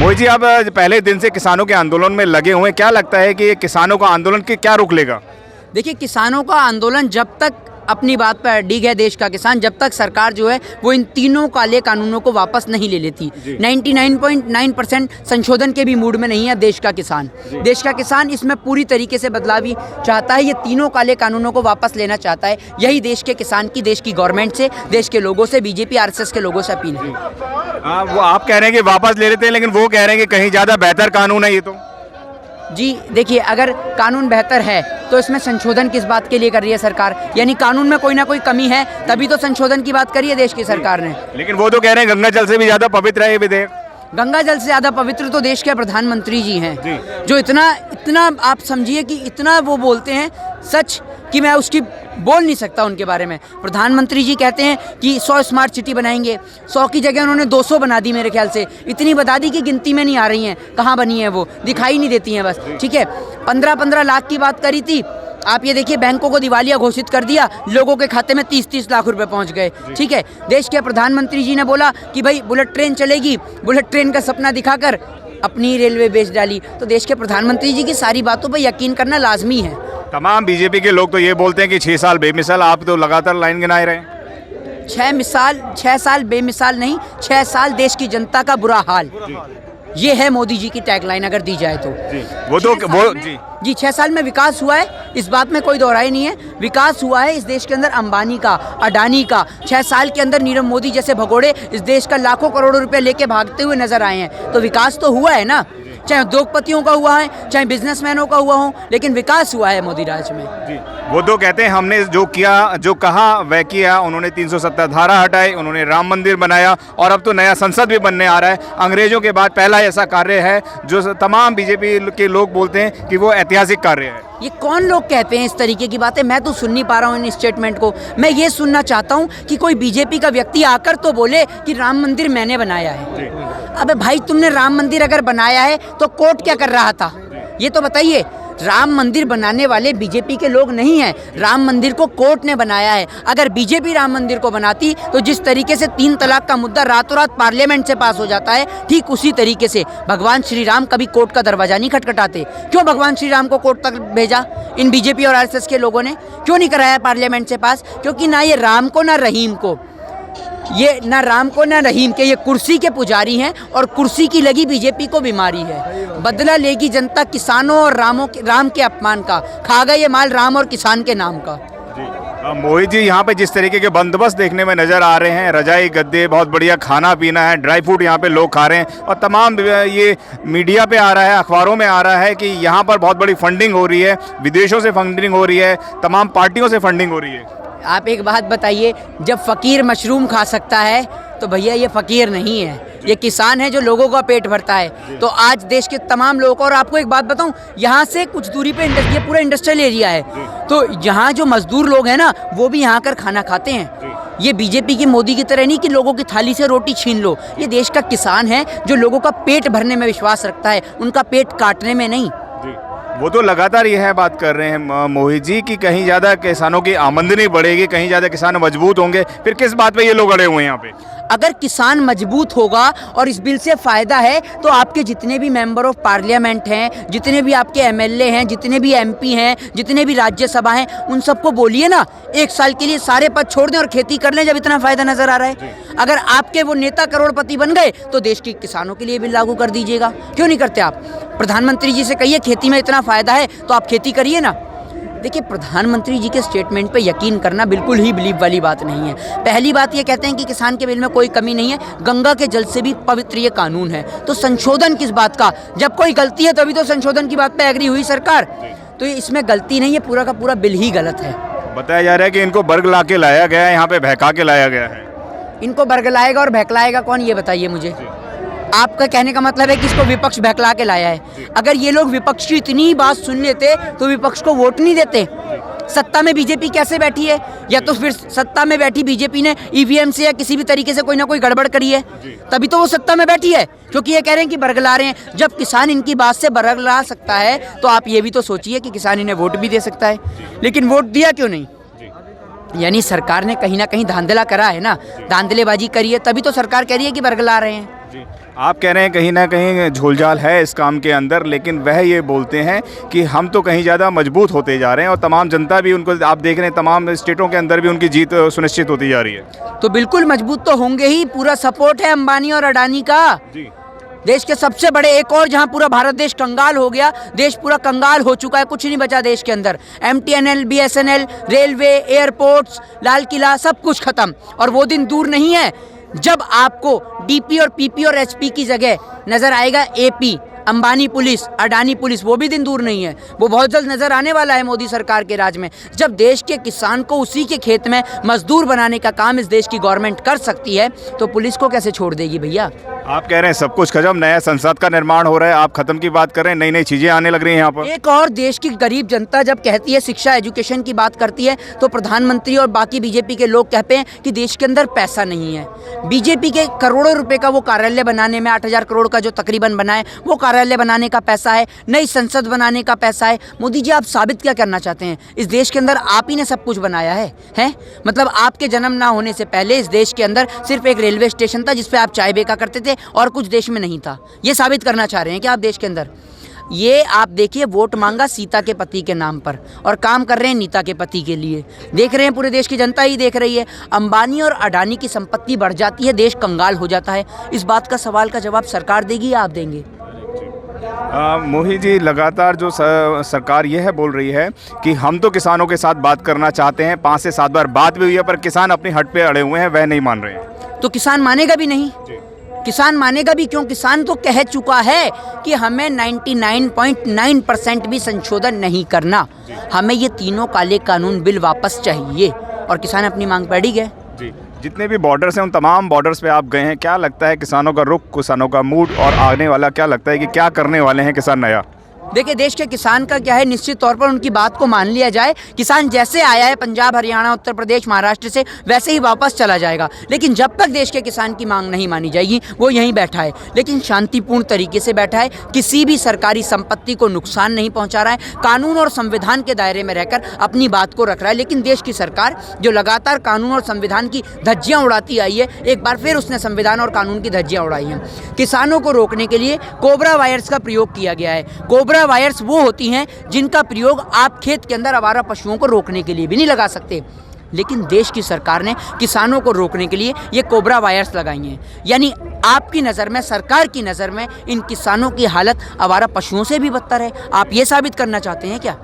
मोहित जी, आप पहले दिन से किसानों के आंदोलन में लगे हुए हैं, क्या लगता है कि ये किसानों का आंदोलन के क्या रोक लेगा? देखिए, किसानों का आंदोलन जब तक अपनी बात पर अडिग है देश का किसान, जब तक सरकार जो है वो इन तीनों काले कानूनों को वापस नहीं ले लेती। 99.9% संशोधन के भी मूड में नहीं है देश का किसान। देश का किसान इसमें पूरी तरीके से बदलाव चाहता है। ये तीनों काले कानूनों को वापस लेना चाहता है। यही देश के किसान की, देश की गवर्नमेंट से, देश के लोगों से, बीजेपी आरएसएस के लोगों से अपील है। वो आप कह रहे हैं कि वापस ले लेते हैं, लेकिन वो कह रहे हैं कि कहीं ज़्यादा बेहतर कानून है ये तो। जी देखिए, अगर कानून बेहतर है तो इसमें संशोधन किस बात के लिए कर रही है सरकार? यानी कानून में कोई ना कोई कमी है, तभी तो संशोधन की बात करी है देश की सरकार ने। लेकिन वो तो कह रहे हैं गंगा जल से भी ज़्यादा पवित्र है ये विधेयक। गंगा जल से ज़्यादा पवित्र तो देश के प्रधानमंत्री जी हैं, जो इतना आप समझिए कि इतना वो बोलते हैं सच कि मैं उसकी बोल नहीं सकता उनके बारे में। प्रधानमंत्री जी कहते हैं कि 100 स्मार्ट सिटी बनाएंगे, 100 की जगह उन्होंने 200 बना दी मेरे ख्याल से। इतनी बता दी कि गिनती में नहीं आ रही हैं, कहाँ बनी है वो दिखाई नहीं देती हैं बस। ठीक है, 15-15 लाख की बात करी थी, आप ये देखिए बैंकों को दिवालिया घोषित कर दिया, लोगों के खाते में 30-30 लाख रुपए पहुंच गए। ठीक है, देश के प्रधानमंत्री जी ने बोला कि भाई बुलेट ट्रेन चलेगी, बुलेट ट्रेन का सपना दिखाकर अपनी रेलवे बेच डाली। तो देश के प्रधानमंत्री जी की सारी बातों पर यकीन करना लाजमी है। तमाम बीजेपी के लोग तो ये बोलते हैं कि 6 साल बेमिसाल, आप तो लगातार लाइन गिनाए रहे हैं। 6 साल बेमिसाल नहीं, 6 साल देश की जनता का बुरा हाल, ये है मोदी जी की टैगलाइन अगर दी जाए तो। जी 6 साल में विकास हुआ है, इस बात में कोई दोहराई नहीं है। विकास हुआ है इस देश के अंदर अंबानी का, अडानी का। 6 साल के अंदर नीरव मोदी जैसे भगोड़े इस देश का लाखों करोड़ों रुपए लेके भागते हुए नजर आए हैं। तो विकास तो हुआ है ना, चाहे उद्योगपतियों का हुआ है, चाहे बिजनेसमैनों का हुआ हो, लेकिन विकास हुआ है मोदी राज में। वो तो कहते हैं हमने जो किया, जो कहा वह किया। उन्होंने 370 धारा हटाई, उन्होंने राम मंदिर बनाया और अब तो नया संसद भी बनने आ रहा है। अंग्रेजों के बाद पहला ऐसा कार्य है जो तमाम बीजेपी के लोग बोलते हैं कि वो ऐतिहासिक कार्य है। ये कौन लोग कहते हैं इस तरीके की बातें? मैं तो सुन नहीं पा रहा हूँ इन स्टेटमेंट को। मैं ये सुनना चाहता हूँ कि कोई बीजेपी का व्यक्ति आकर तो बोले कि राम मंदिर मैंने बनाया है। अबे भाई, तुमने राम मंदिर अगर बनाया है तो कोर्ट क्या कर रहा था, ये तो बताइए। राम मंदिर बनाने वाले बीजेपी के लोग नहीं हैं, राम मंदिर को कोर्ट ने बनाया है। अगर बीजेपी राम मंदिर को बनाती तो जिस तरीके से 3 तलाक का मुद्दा रातों रात पार्लियामेंट से पास हो जाता है, ठीक उसी तरीके से भगवान श्री राम कभी कोर्ट का दरवाजा नहीं खटखटाते। क्यों भगवान श्री राम को कोर्ट तक भेजा इन बीजेपी और आरएसएस के लोगों ने? क्यों नहीं कराया पार्लियामेंट से पास? क्योंकि ना ये राम को, ना रहीम को, ये ना राम को ना रहीम के, ये कुर्सी के पुजारी हैं और कुर्सी की लगी बीजेपी को बीमारी है। बदला लेगी जनता किसानों और राम के अपमान का। खा गए ये माल राम और किसान के नाम का। मोहित जी, यहाँ पे जिस तरीके के बंदोबस्त देखने में नजर आ रहे हैं, रजाई गद्दे, बहुत बढ़िया खाना पीना है, ड्राई फ्रूट यहाँ पे लोग खा रहे हैं और तमाम ये मीडिया पे आ रहा है, अखबारों में आ रहा है कि यहाँ पर बहुत बड़ी फंडिंग हो रही है, विदेशों से फंडिंग हो रही है, तमाम पार्टियों से फंडिंग हो रही है। आप एक बात बताइए, जब फ़कीर मशरूम खा सकता है तो भैया ये फ़कीर नहीं है, ये किसान है जो लोगों का पेट भरता है। तो आज देश के तमाम लोगों को, और आपको एक बात बताऊं, यहाँ से कुछ दूरी पे ये पूरा इंडस्ट्रियल एरिया है, तो यहाँ जो मजदूर लोग हैं ना, वो भी यहाँ आकर खाना खाते हैं। ये बीजेपी की, मोदी की तरह नहीं कि लोगों की थाली से रोटी छीन लो। ये देश का किसान है जो लोगों का पेट भरने में विश्वास रखता है, उनका पेट काटने में नहीं। वो तो लगातार यह बात कर रहे हैं मोहित जी कि कहीं ज़्यादा किसानों की आमदनी बढ़ेगी, कहीं ज़्यादा किसान मजबूत होंगे। फिर किस बात पे ये लोग अड़े हुए हैं यहाँ पे? अगर किसान मजबूत होगा और इस बिल से फ़ायदा है तो आपके जितने भी मेंबर ऑफ पार्लियामेंट हैं, जितने भी आपके एमएलए हैं, जितने भी एमपी हैं, जितने भी राज्यसभा हैं, उन सबको बोलिए ना 1 साल के लिए सारे पद छोड़ दें और खेती कर लें जब इतना फ़ायदा नज़र आ रहा है। अगर आपके वो नेता करोड़पति बन गए तो देश के किसानों के लिए बिल लागू कर दीजिएगा। क्यों नहीं करते आप? प्रधानमंत्री जी से कहिए खेती में इतना फ़ायदा है तो आप खेती करिए ना। देखिए, प्रधानमंत्री जी के स्टेटमेंट पे यकीन करना बिल्कुल ही बिलीव वाली बात नहीं है। पहली बात ये कहते हैं कि किसान के बिल में कोई कमी नहीं है, गंगा के जल से भी पवित्र ये कानून है, तो संशोधन किस बात का? जब कोई गलती है तभी तो संशोधन की बात पे एग्री हुई सरकार, तो इसमें गलती नहीं है, पूरा का पूरा बिल ही गलत है। बताया जा रहा है कि इनको बर्ग ला के लाया गया है, यहाँ पे बहका के लाया गया है। इनको बरगलाएगा और बहकलाएगा कौन, ये बताइए मुझे। आपका कहने का मतलब है कि इसको विपक्ष बहकला के लाया है। अगर ये लोग विपक्ष की इतनी बात सुन लेते तो विपक्ष को वोट नहीं देते। सत्ता में बीजेपी कैसे बैठी है? या तो फिर सत्ता में बैठी बीजेपी ने ईवीएम से या किसी भी तरीके से कोई ना कोई गड़बड़ करी है, तभी तो वो सत्ता में बैठी है, क्योंकि ये कह रहे हैं कि बरगला रहे हैं। जब किसान इनकी बात से बरगला सकता है तो आप ये भी तो सोचिए कि किसान इन्हें वोट भी दे सकता है, लेकिन वोट दिया क्यों नहीं? यानी सरकार ने कहीं ना कहीं धांधला करा है ना, धांधलेबाजी करी है, तभी तो सरकार कह रही है कि बरगला रहे हैं। आप कह रहे हैं कहीं ना कहीं झोलझाल है इस काम के अंदर, लेकिन वह ये बोलते हैं कि हम तो कहीं ज़्यादा मजबूत होते जा रहे हैं और तमाम जनता भी उनको, आप देख रहे हैं तमाम स्टेटों के अंदर भी उनकी जीत सुनिश्चित होती जा रही है। तो बिल्कुल मजबूत तो होंगे ही, पूरा सपोर्ट है अंबानी और अडानी का, देश के सबसे बड़े। एक और जहां पूरा भारत देश कंगाल हो गया, देश पूरा कंगाल हो चुका है, कुछ नहीं बचा देश के अंदर। MTNL, BSNL, railway, airports, Lal Qila, सब कुछ खत्म। और वो दिन दूर नहीं है जब आपको DP और PP और SP की जगह नजर आएगा AP, Ambani police, Adani police. वो भी दिन दूर नहीं है, वो बहुत जल्द नजर आने वाला है मोदी सरकार के राज में। जब देश के किसान को उसी के खेत में मजदूर बनाने का काम इस देश की गवर्नमेंट कर सकती है, तो पुलिस को कैसे छोड़ देगी भैया? आप कह रहे हैं सब कुछ खत्म, नया संसद का निर्माण हो रहा है, आप खत्म की बात कर रहे हैं, नई नई चीजें आने लग रही हैं यहाँ पर। एक और देश की गरीब जनता जब कहती है, शिक्षा एजुकेशन की बात करती है, तो प्रधानमंत्री और बाकी BJP के लोग कहते हैं कि देश के अंदर पैसा नहीं है। BJP के करोड़ों रुपए का वो कार्यालय बनाने में 8,000 करोड़ का जो तकरीबन बना है, वो कार्यालय बनाने का पैसा है, नई संसद बनाने का पैसा है। मोदी जी, आप साबित क्या करना चाहते हैं? इस देश के अंदर आप ही ने सब कुछ बनाया है? मतलब आपके जन्म ना होने से पहले इस देश के अंदर सिर्फ एक रेलवे स्टेशन था जिस पे आप चाय बेचा करते थे और कुछ देश में नहीं था। ये साबित करना चाह रहे हैं कि आप देश के अंदर? ये आप देखिए, वोट मांगा सीता के पति के नाम पर और काम कर रहे हैं नीता के पति के लिए। देख रहे हैं, पूरे देश की जनता ही देख रही है। अंबानी और अडानी की संपत्ति बढ़ जाती है, देश कंगाल हो जाता है। इस बात का सवाल का जवाब सरकार देगी या आप देंगे? मोहित जी, लगातार जो सरकार यह बोल रही है कि हम तो किसानों के साथ बात करना चाहते हैं, 5 से 7 बार बात भी हुई है, पर किसान अपनी हट पे अड़े हुए हैं, वह नहीं मान रहे हैं। तो किसान मानेगा भी नहीं, किसान मानेगा भी क्यों? किसान तो कह चुका है कि हमें 99.9% भी संशोधन नहीं करना, हमें ये तीनों काले कानून बिल वापस चाहिए, और किसान अपनी मांग पर अड़ी गए। जी, जितने भी बॉर्डर्स हैं उन तमाम बॉर्डर्स पे आप गए हैं, क्या लगता है किसानों का रुख, किसानों का मूड और आने वाला क्या लगता है कि क्या करने वाले हैं किसान नया? देखिए, देश के किसान का क्या है, निश्चित तौर पर उनकी बात को मान लिया जाए। किसान जैसे आया है पंजाब, हरियाणा, उत्तर प्रदेश, महाराष्ट्र से, वैसे ही वापस चला जाएगा। लेकिन जब तक देश के किसान की मांग नहीं मानी जाएगी, वो यहीं बैठा है, लेकिन शांतिपूर्ण तरीके से बैठा है, किसी भी सरकारी संपत्ति को नुकसान नहीं पहुंचा रहा है, कानून और संविधान के दायरे में रहकर अपनी बात को रख रहा है। लेकिन देश की सरकार जो लगातार कानून और संविधान की धज्जियां उड़ाती आई है, एक बार फिर उसने संविधान और कानून की धज्जियां उड़ाई हैं। किसानों को रोकने के लिए कोबरा वायर्स का प्रयोग किया गया है। कोबरा वायर्स वो होती हैं जिनका प्रयोग आप खेत के अंदर आवारा पशुओं को रोकने के लिए भी नहीं लगा सकते, लेकिन देश की सरकार ने किसानों को रोकने के लिए ये कोबरा वायर्स लगाई हैं। यानी आपकी नज़र में, सरकार की नज़र में, इन किसानों की हालत आवारा पशुओं से भी बदतर है। आप ये साबित करना चाहते हैं क्या?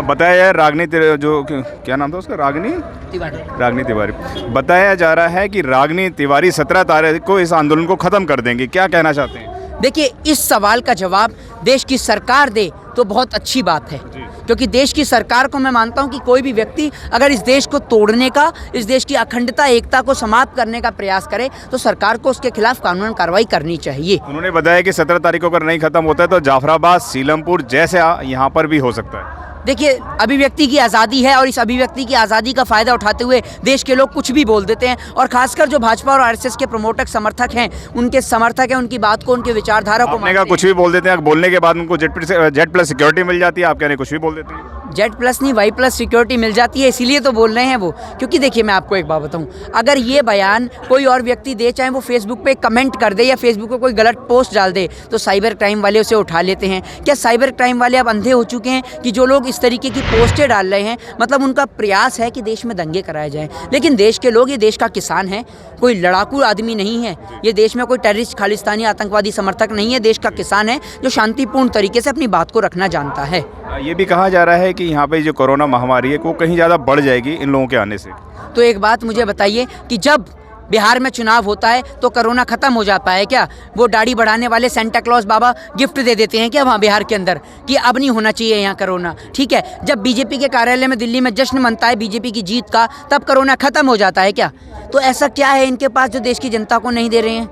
बताया रागनी जो क्या नाम था उसका, रागनी तिवारी बताया जा रहा है कि रागनी तिवारी 17 तारीख को इस आंदोलन को ख़त्म कर देंगे, क्या कहना चाहते हैं? देखिए, इस सवाल का जवाब देश की सरकार दे तो बहुत अच्छी बात है, क्योंकि देश की सरकार को मैं मानता हूं कि कोई भी व्यक्ति अगर इस देश को तोड़ने का, इस देश की अखंडता, एकता को समाप्त करने का प्रयास करे तो सरकार को उसके खिलाफ कानूनन कार्रवाई करनी चाहिए। उन्होंने बताया कि 17 तारीख को अगर नहीं खत्म होता है तो जाफराबाद, सीलमपुर जैसे यहाँ पर भी हो सकता है। देखिए, अभिव्यक्ति की आज़ादी है और इस अभिव्यक्ति की आज़ादी का फ़ायदा उठाते हुए देश के लोग कुछ भी बोल देते हैं, और खासकर जो भाजपा और RSS के प्रमोटक समर्थक हैं, उनके समर्थक हैं, उनकी बात को, उनकी विचारधारा को मानते हैं। कुछ भी बोल देते हैं, बोलने के बाद उनको जेड+ सिक्योरिटी मिल जाती है, आप कह रहे हैं कुछ भी बोल देते हैं। Z+ नहीं, Y+ सिक्योरिटी मिल जाती है, इसीलिए तो बोल रहे हैं वो। क्योंकि देखिए, मैं आपको एक बात बताऊं, अगर ये बयान कोई और व्यक्ति दे, चाहे वो फेसबुक पे कमेंट कर दे या फेसबुक पे कोई गलत पोस्ट डाल दे, तो साइबर क्राइम वाले उसे उठा लेते हैं। क्या साइबर क्राइम वाले अब अंधे हो चुके हैं कि जो लोग इस तरीके की पोस्टें डाल रहे हैं, मतलब उनका प्रयास है कि देश में दंगे कराए जाएं? लेकिन देश के लोग, ये देश का किसान है, कोई लड़ाकू आदमी नहीं है, ये देश में कोई टेररिस्ट, खालिस्तानी, आतंकवादी समर्थक नहीं है, देश का किसान है जो शांतिपूर्ण तरीके से अपनी बात को रखना जानता है। ये भी कहा जा रहा है कि यहाँ पे जो कोरोना महामारी है वो कहीं ज़्यादा बढ़ जाएगी इन लोगों के आने से। तो एक बात मुझे बताइए कि जब बिहार में चुनाव होता है तो कोरोना खत्म हो जाता है क्या? वो दाढ़ी बढ़ाने वाले सेंटा क्लॉज बाबा गिफ्ट दे देते हैं क्या वहाँ बिहार के अंदर कि अब नहीं होना चाहिए यहाँ कोरोना? ठीक है, जब बीजेपी के कार्यालय में दिल्ली में जश्न मनता है बीजेपी की जीत का, तब कोरोना खत्म हो जाता है क्या? तो ऐसा क्या है इनके पास जो देश की जनता को नहीं दे रहे हैं?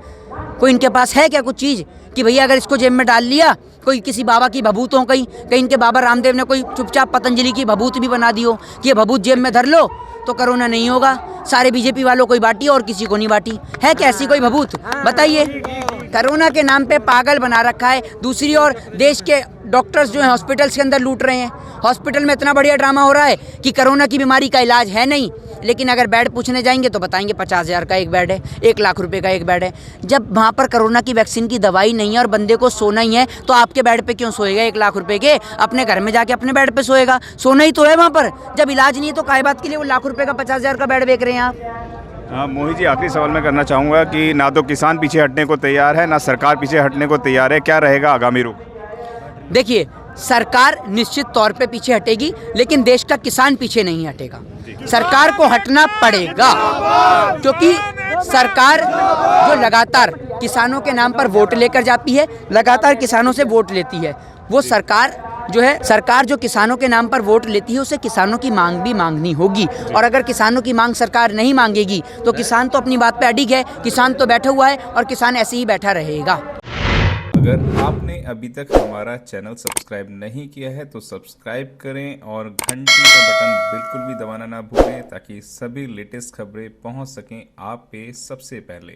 कोई इनके पास है क्या कुछ चीज़ कि भैया अगर इसको जेब में डाल लिया, कोई किसी बाबा की भभूत हो, कहीं इनके बाबा रामदेव ने कोई चुपचाप पतंजलि की भभूत भी बना दी हो कि ये भभूत जेब में धर लो तो कोरोना नहीं होगा, सारे बीजेपी वालों को ही बांटी और किसी को नहीं बांटी? है क्या ऐसी कोई भभूत? बताइए। कोरोना के नाम पे पागल बना रखा है। दूसरी ओर देश के डॉक्टर्स जो हैं हॉस्पिटल्स के अंदर लूट रहे हैं। हॉस्पिटल में इतना बढ़िया ड्रामा हो रहा है कि कोरोना की बीमारी का इलाज है नहीं, लेकिन अगर बेड पूछने जाएंगे तो बताएंगे 50,000 का एक बेड है, 1 लाख रुपए का एक बेड है। जब वहाँ पर कोरोना की वैक्सीन की दवाई नहीं है और बंदे को सोना ही है, तो आपके बेड पे क्यों सोएगा 1 लाख रुपए के? अपने घर में जाके अपने बेड पे सोएगा, सोना ही तो है वहाँ पर। जब इलाज नहीं है तो काहे बात के लिए वो लाख रुपए का 50,000 का बेड बेच रहे हैं आप? मोहित जी, आखिरी सवाल मैं करना चाहूँगा कि ना तो किसान पीछे हटने को तैयार है, ना सरकार पीछे हटने को तैयार है, क्या रहेगा आगामी रुख? देखिए, सरकार निश्चित तौर पे पीछे हटेगी, लेकिन देश का किसान पीछे नहीं हटेगा। सरकार को हटना पड़ेगा, क्योंकि सरकार जो लगातार किसानों के नाम पर वोट लेकर जाती है, लगातार किसानों से वोट लेती है, वो सरकार जो किसानों के नाम पर वोट लेती है, उसे किसानों की मांग भी मांगनी होगी। और अगर किसानों की मांग सरकार नहीं मांगेगी तो किसान तो अपनी बात पे अडिग है, किसान तो बैठा हुआ है और किसान ऐसे ही बैठा रहेगा। अगर आपने अभी तक हमारा चैनल सब्सक्राइब नहीं किया है तो सब्सक्राइब करें और घंटी का बटन बिल्कुल भी दबाना ना भूलें, ताकि सभी लेटेस्ट खबरें पहुंच सकें आप पे सबसे पहले।